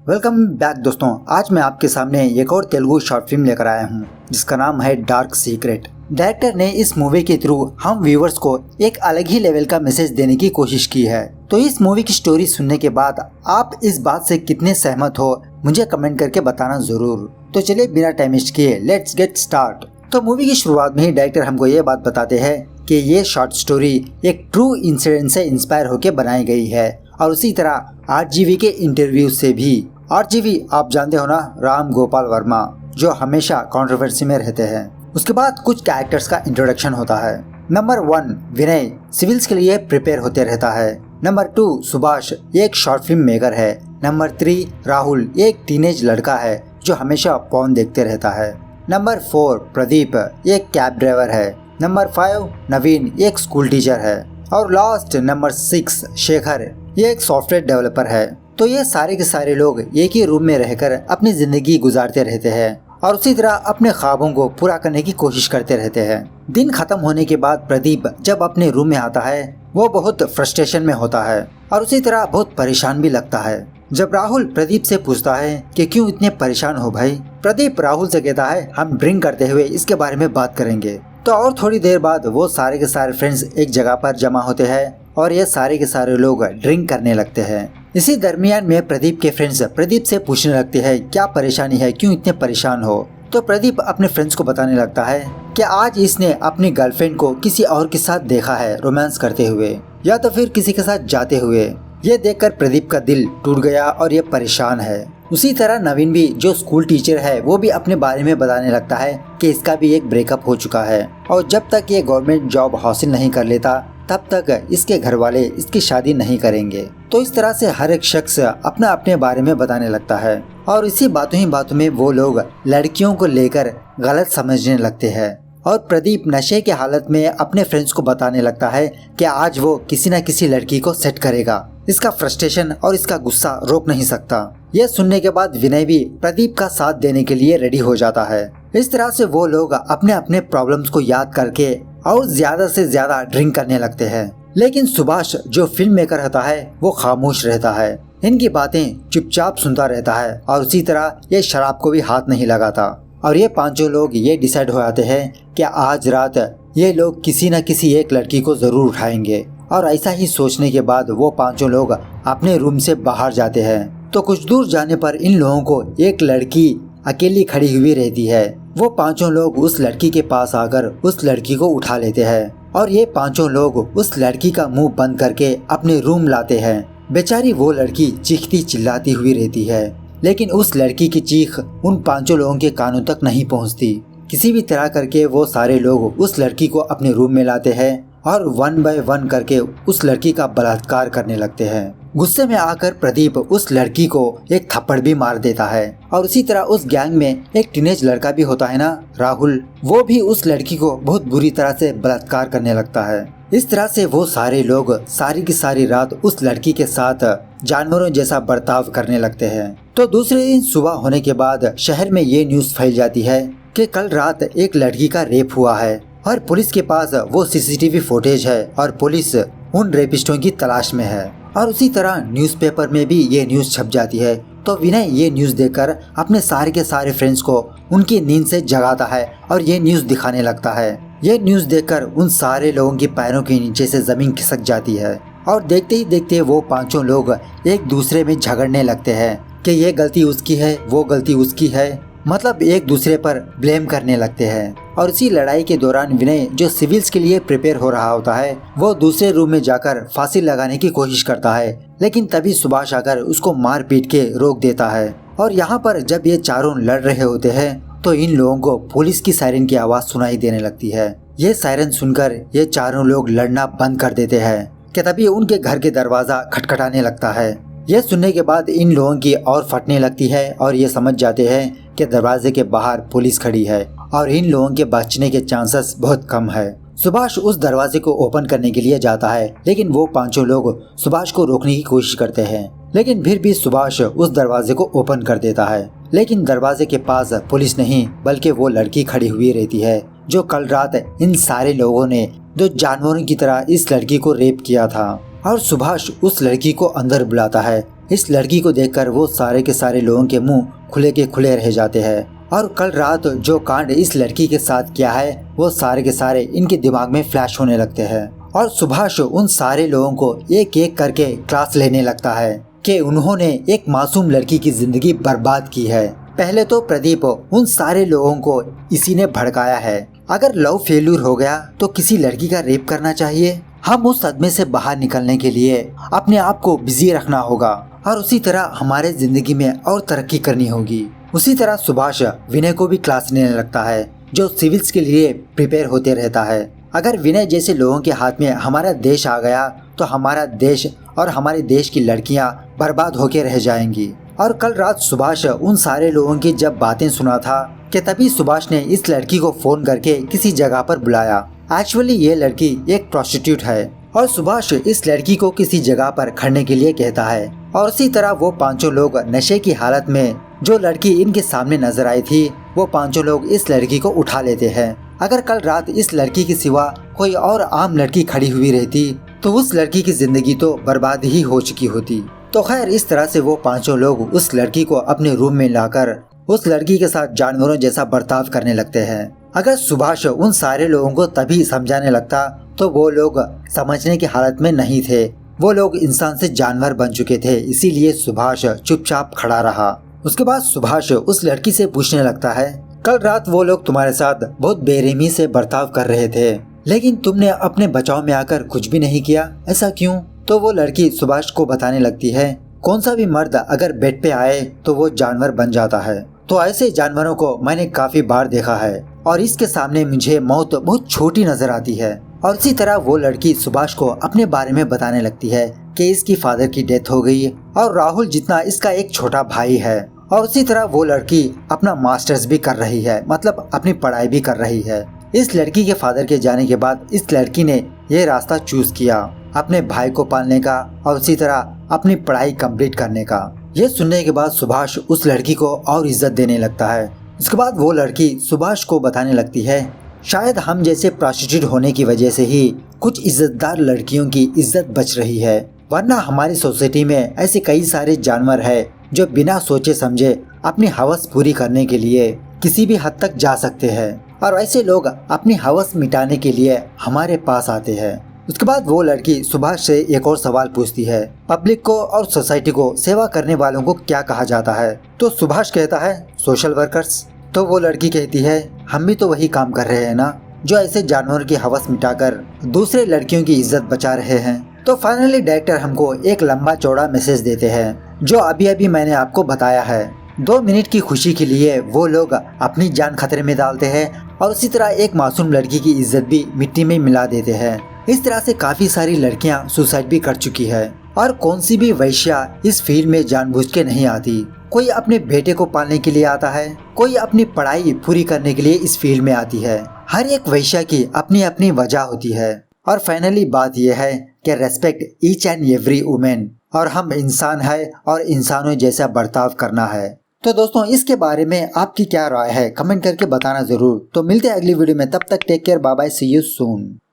Welcome back दोस्तों। आज मैं आपके सामने एक और तेलुगु शॉर्ट फिल्म लेकर आया हूँ जिसका नाम है डार्क सीक्रेट। डायरेक्टर ने इस मूवी के थ्रू हम व्यूवर्स को एक अलग ही लेवल का मैसेज देने की कोशिश की है। तो इस मूवी की स्टोरी सुनने के बाद आप इस बात से कितने सहमत हो मुझे कमेंट करके बताना जरूर। तो चलिए बिना टाइम वेस्ट किए लेट्स गेट स्टार्ट। तो मूवी की शुरुआत में ही डायरेक्टर हमको ये बात बताते हैं कि ये शॉर्ट स्टोरी एक ट्रू इंसिडेंट से इंस्पायर होकर बनाई गई है और उसी तरह आरजीवी के इंटरव्यू से भी। आरजीवी आप जानते हो ना, राम गोपाल वर्मा, जो हमेशा कंट्रोवर्सी में रहते हैं। उसके बाद कुछ कैरेक्टर्स का इंट्रोडक्शन होता है। नंबर 1 विनय सिविल्स के लिए प्रिपेयर होते रहता है। नंबर 2 सुभाष एक शॉर्ट फिल्म मेकर है। नंबर 3 राहुल एक टीनेज लड़का है जो हमेशा पॉर्न देखते रहता है। नंबर 4 प्रदीप एक कैब ड्राइवर है। नंबर 5 नवीन एक स्कूल टीचर है और लास्ट नंबर 6 शेखर ये एक सॉफ्टवेयर डेवलपर है। तो ये सारे के सारे लोग एक ही रूम में रहकर अपनी जिंदगी गुजारते रहते हैं और उसी तरह अपने ख्वाबों को पूरा करने की कोशिश करते रहते हैं। दिन खत्म होने के बाद प्रदीप जब अपने रूम में आता है वो बहुत फ्रस्ट्रेशन में होता है और उसी तरह बहुत परेशान भी लगता है। जब राहुल प्रदीप से पूछता है कि क्यों इतने परेशान हो भाई, प्रदीप राहुल से कहता है हम ड्रिंक करते हुए इसके बारे में बात करेंगे। तो और थोड़ी देर बाद वो सारे के सारे फ्रेंड्स एक जगह पर जमा होते हैं और ये सारे के सारे लोग ड्रिंक करने लगते हैं। इसी दरमियान में प्रदीप के फ्रेंड्स प्रदीप से पूछने लगते हैं क्या परेशानी है, क्यों इतने परेशान हो। तो प्रदीप अपने फ्रेंड्स को बताने लगता है कि आज इसने अपनी गर्लफ्रेंड को किसी और के साथ देखा है रोमांस करते हुए या तो फिर किसी के साथ जाते हुए। ये देखकर प्रदीप का दिल टूट गया और ये परेशान है। उसी तरह नवीन भी जो स्कूल टीचर है वो भी अपने बारे में बताने लगता है कि इसका भी एक ब्रेकअप हो चुका है और जब तक ये गवर्नमेंट जॉब हासिल नहीं कर लेता तब तक इसके घर वाले इसकी शादी नहीं करेंगे। तो इस तरह से हर एक शख्स अपना अपने बारे में बताने लगता है और इसी बातों ही बातों में वो लोग लड़कियों को लेकर गलत समझने लगते हैं और प्रदीप नशे के हालत में अपने फ्रेंड्स को बताने लगता है कि आज वो किसी न किसी लड़की को सेट करेगा। इसका फ्रस्ट्रेशन और इसका गुस्सा रोक नहीं सकता। यह सुनने के बाद विनय भी प्रदीप का साथ देने के लिए रेडी हो जाता है। इस तरह से वो लोग अपने अपने प्रॉब्लम्स को याद करके और ज्यादा से ज्यादा ड्रिंक करने लगते हैं। लेकिन सुभाष जो फिल्म मेकर होता है वो खामोश रहता है, इनकी बातें चुपचाप सुनता रहता है और उसी तरह ये शराब को भी हाथ नहीं लगाता। और ये पांचों लोग ये डिसाइड हो जाते हैं कि आज रात ये लोग किसी न किसी एक लड़की को जरूर उठाएंगे। और ऐसा ही सोचने के बाद वो पांचों लोग अपने रूम से बाहर जाते हैं। तो कुछ दूर जाने पर इन लोगों को एक लड़की अकेली खड़ी हुई रहती है। वो पांचों लोग उस लड़की के पास आकर उस लड़की को उठा लेते हैं और ये पांचों लोग उस लड़की का मुंह बंद करके अपने रूम लाते हैं। बेचारी वो लड़की चीखती चिल्लाती हुई रहती है लेकिन उस लड़की की चीख उन पांचों लोगों के कानों तक नहीं पहुंचती। किसी भी तरह करके वो सारे लोग उस लड़की को अपने रूम में लाते हैं और 1 बाय 1 करके उस लड़की का बलात्कार करने लगते हैं। गुस्से में आकर प्रदीप उस लड़की को एक थप्पड़ भी मार देता है और उसी तरह उस गैंग में एक टीनेज लड़का भी होता है ना, राहुल, वो भी उस लड़की को बहुत बुरी तरह से बलात्कार करने लगता है। इस तरह से वो सारे लोग सारी की सारी रात उस लड़की के साथ जानवरों जैसा बर्ताव करने लगते हैं। तो दूसरे दिन सुबह होने के बाद शहर में ये न्यूज़ फैल जाती है कि कल रात एक लड़की का रेप हुआ है और पुलिस के पास वो सीसीटीवी फुटेज है और पुलिस उन रेपिस्टों की तलाश में है। और उसी तरह न्यूज़पेपर में भी ये न्यूज़ छप जाती है। तो विनय ये न्यूज़ देखकर अपने सारे के सारे फ्रेंड्स को उनकी नींद से जगाता है और ये न्यूज़ दिखाने लगता है। ये न्यूज़ देखकर उन सारे लोगों की पैरों के नीचे से जमीन खिसक जाती है और देखते ही देखते वो पांचों लोग एक दूसरे में झगड़ने लगते हैं कि ये गलती उसकी है, वो गलती उसकी है, मतलब एक दूसरे पर ब्लेम करने लगते हैं। और इसी लड़ाई के दौरान विनय जो सिविल्स के लिए प्रिपेयर हो रहा होता है वो दूसरे रूम में जाकर फांसी लगाने की कोशिश करता है लेकिन तभी सुभाष आकर उसको मार पीट के रोक देता है। और यहाँ पर जब ये चारों लड़ रहे होते हैं तो इन लोगों को पुलिस की सायरन की आवाज सुनाई देने लगती है। ये सायरन सुनकर ये चारों लोग लड़ना बंद कर देते हैं कि तभी उनके घर के दरवाजा खटखटाने लगता है। यह सुनने के बाद इन लोगों की और फटने लगती है और ये समझ जाते हैं कि दरवाजे के बाहर पुलिस खड़ी है और इन लोगों के बचने के चांसेस बहुत कम है। सुभाष उस दरवाजे को ओपन करने के लिए जाता है लेकिन वो पांचों लोग सुभाष को रोकने की कोशिश करते हैं लेकिन फिर भी सुभाष उस दरवाजे को ओपन कर देता है। लेकिन दरवाजे के पास पुलिस नहीं बल्कि वो लड़की खड़ी हुई रहती है जो कल रात इन सारे लोगों ने जो जानवरों की तरह इस लड़की को रेप किया था। और सुभाष उस लड़की को अंदर बुलाता है। इस लड़की को देखकर वो सारे के सारे लोगों के मुंह खुले के खुले रह जाते हैं और कल रात जो कांड इस लड़की के साथ किया है वो सारे के सारे इनके दिमाग में फ्लैश होने लगते हैं। और सुभाष उन सारे लोगों को एक एक करके क्लास लेने लगता है कि उन्होंने एक मासूम लड़की की जिंदगी बर्बाद की है। पहले तो प्रदीप उन सारे लोगों को इसी ने भड़काया है। अगर लव फेल्यूर हो गया तो किसी लड़की का रेप करना चाहिए। हम उस सदमे से बाहर निकलने के लिए अपने आप को बिजी रखना होगा और उसी तरह हमारे जिंदगी में और तरक्की करनी होगी। उसी तरह सुभाष विनय को भी क्लास लेने लगता है जो सिविल्स के लिए प्रिपेयर होते रहता है। अगर विनय जैसे लोगों के हाथ में हमारा देश आ गया तो हमारा देश और हमारे देश की लड़कियां बर्बाद होके रह जाएंगी। और कल रात सुभाष उन सारे लोगों की जब बातें सुना था कि तभी सुभाष ने इस लड़की को फोन करके किसी जगह पर बुलाया। एक्चुअली ये लड़की एक प्रोस्टिट्यूट है और सुभाष इस लड़की को किसी जगह पर खड़ने के लिए कहता है और उसी तरह वो पांचों लोग नशे की हालत में जो लड़की इनके सामने नजर आई थी वो पांचों लोग इस लड़की को उठा लेते हैं। अगर कल रात इस लड़की के सिवा कोई और आम लड़की खड़ी हुई रहती तो उस लड़की की जिंदगी तो बर्बाद ही हो चुकी होती। तो खैर इस तरह से वो पांचों लोग उस लड़की को अपने रूम में लाकर उस लड़की के साथ जानवरों जैसा बर्ताव करने लगते हैं। अगर सुभाष उन सारे लोगों को तभी समझाने लगता तो वो लोग समझने की हालत में नहीं थे। वो लोग इंसान से जानवर बन चुके थे, इसीलिए सुभाष चुपचाप खड़ा रहा। उसके बाद सुभाष उस लड़की से पूछने लगता है, कल रात वो लोग तुम्हारे साथ बहुत बेरहमी से बर्ताव कर रहे थे लेकिन तुमने अपने बचाव में आकर कुछ भी नहीं किया, ऐसा क्यों? तो वो लड़की सुभाष को बताने लगती है, कौन सा भी मर्द अगर बेड पे आए तो वो जानवर बन जाता है। तो ऐसे जानवरों को मैंने काफी बार देखा है और इसके सामने मुझे मौत बहुत छोटी नजर आती है। और इसी तरह वो लड़की सुभाष को अपने बारे में बताने लगती है कि इसकी फादर की डेथ हो गई और राहुल जितना इसका एक छोटा भाई है। और उसी तरह वो लड़की अपना मास्टर्स भी कर रही है, मतलब अपनी पढ़ाई भी कर रही है। इस लड़की के फादर के जाने के बाद इस लड़की ने ये रास्ता चूज किया अपने भाई को पालने का और उसी तरह अपनी पढ़ाई कंप्लीट करने का। ये सुनने के बाद सुभाष उस लड़की को और इज्जत देने लगता है। उसके बाद वो लड़की सुभाष को बताने लगती है, शायद हम जैसे प्रोस्टिट्यूट होने की वजह से ही कुछ इज्जतदार लड़कियों की इज्जत बच रही है, वरना हमारी सोसाइटी में ऐसे कई सारे जानवर है जो बिना सोचे समझे अपनी हवस पूरी करने के लिए किसी भी हद तक जा सकते हैं और ऐसे लोग अपनी हवस मिटाने के लिए हमारे पास आते हैं। उसके बाद वो लड़की सुभाष से एक और सवाल पूछती है, पब्लिक को और सोसाइटी को सेवा करने वालों को क्या कहा जाता है? तो सुभाष कहता है, सोशल वर्कर्स। तो वो लड़की कहती है, हम भी तो वही काम कर रहे हैं ना, जो ऐसे जानवरों की हवस मिटाकर दूसरे लड़कियों की इज्जत बचा रहे हैं। तो फाइनली डायरेक्टर हमको एक लंबा चौड़ा मैसेज देते हैं जो अभी अभी मैंने आपको बताया है। 2 मिनट की खुशी के लिए वो लोग अपनी जान खतरे में डालते हैं और उसी तरह एक मासूम लड़की की इज्जत भी मिट्टी में मिला देते हैं। इस तरह से काफी सारी लड़कियां सुसाइड भी कर चुकी है और कौन सी भी वैश्या इस फील्ड में जानबूझ के नहीं आती। कोई अपने बेटे को पालने के लिए आता है, कोई अपनी पढ़ाई पूरी करने के लिए इस फील्ड में आती है। हर एक वैश्या की अपनी अपनी वजह होती है। और फाइनली बात यह है कि respect each and every women, और हम इंसान है और इंसानों जैसा बर्ताव करना है। तो दोस्तों इसके बारे में आपकी क्या राय है कमेंट करके बताना जरूर। तो मिलते हैं अगली वीडियो में, तब तक take care, bye bye, see you soon.